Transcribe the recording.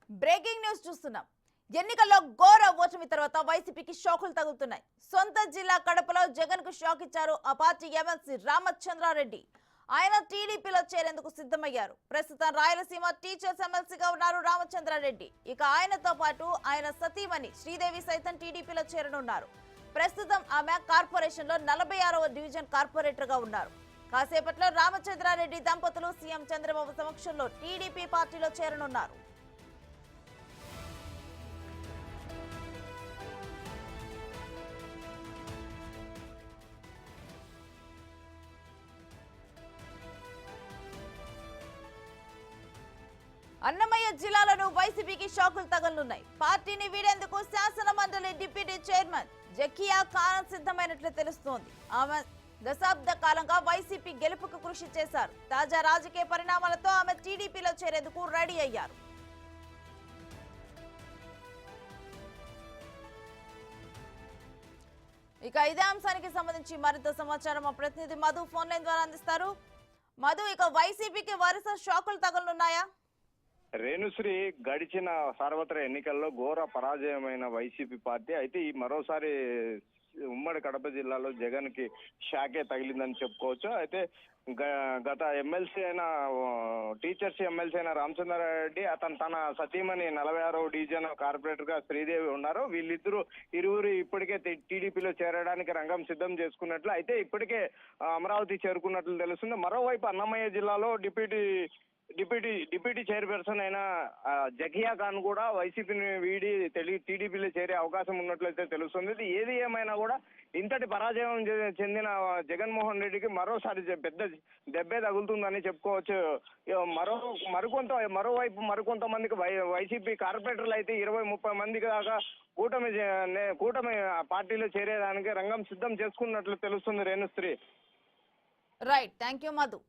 Breaking news చూస్తున్నాం. ఎన్నికల్లో ఘోర ఓటమి తర్వాత వైసీపీకి షాకులు తగులుతున్నాయి. సొంత జిల్లా కడపలో జగన్ కు షాక్ ఇచ్చారు ఆ పార్టీ ఎమ్మెల్సీ రామచంద్రారెడ్డి. ఆయన టీడీపీలో చేరేందుకు సిద్ధమయ్యారు. ప్రస్తుతం రాయలసీమ టీచర్స్ ఎమ్మెల్సీగా ఉన్నారు రామచంద్రారెడ్డి. ఇక ఆయనతో పాటు ఆయన సతీమణి శ్రీదేవి సైతం టీడీపీలో చేరనున్నారు. ప్రస్తుతం ఆమె కార్పొరేషన్ లో 46వ డివిజన్ కార్పొరేటర్ గా ఉన్నారు. కాసేపట్లో రామచంద్రారెడ్డి దంపతులు సీఎం చంద్రబాబు సమక్షంలో టీడీపీ పార్టీలో చేరనున్నారు. అన్నమయ్య జిల్లాలోనూ వైసీపీకి షాకులు తగలనున్నాయి. పార్టీని వీడేందుకు శాసన మండలి డిప్యూటీ చైర్మన్ జకియా ఖాన్ సిద్ధమైనట్లు తెలుస్తోంది. ఆమె దశాబ్ద కాలంగా వైసీపీ గెలుపుకు కృషి చేశారు. తాజా రాజకీయ పరిణామాలతో ఆమె టీడీపీలో చేరేందుకు రెడీ అయ్యారు. ఇక ఇదే అంశానికి సంబంధించి మరింత సమాచారం మా ప్రతినిధి మధు ఫోన్ లైన్ ద్వారా అందిస్తారు. మధు, ఇక వైసీపీకి వరుస షాకులు తగలనున్నాయా? రేణుశ్రీ గడిచిన సార్వత్రిక ఎన్నికల్లో ఘోర పరాజయమైన వైసీపీ పార్టీ అయితే ఈ మరోసారి ఉమ్మడి కడప జిల్లాలో జగన్ కి షాకే తగిలిందని చెప్పుకోవచ్చు. అయితే గత ఎమ్మెల్సీ అయిన టీచర్స్ ఎమ్మెల్సీ అయిన రామచంద్రారెడ్డి తన సతీమణి 46వ డివిజన్ కార్పొరేటర్ గా శ్రీదేవి ఉన్నారు. ఇరువురు ఇప్పటికే టీడీపీలో చేరడానికి రంగం సిద్ధం చేసుకున్నట్లు అయితే ఇప్పటికే అమరావతి చేరుకున్నట్లు తెలుస్తుంది. మరోవైపు అన్నమయ్య జిల్లాలో డిప్యూటీ చైర్పర్సన్ అయిన జకియా ఖాన్ కూడా వైసీపీని వీడి టీడీపీలో చేరే అవకాశం ఉన్నట్లయితే తెలుస్తుంది. ఇది ఏది ఏమైనా కూడా ఇంతటి పరాజయం చెందిన జగన్మోహన్ రెడ్డికి మరోసారి పెద్ద దెబ్బే తగులుతుందని చెప్పుకోవచ్చు. మరోవైపు మరికొంతమందికి వైసీపీ కార్పొరేటర్లు అయితే 20-30 మంది దాకా కూటమి పార్టీలో చేరేదానికి రంగం సిద్ధం చేసుకున్నట్లు తెలుస్తుంది. Renusri. Right, thank you Madhu.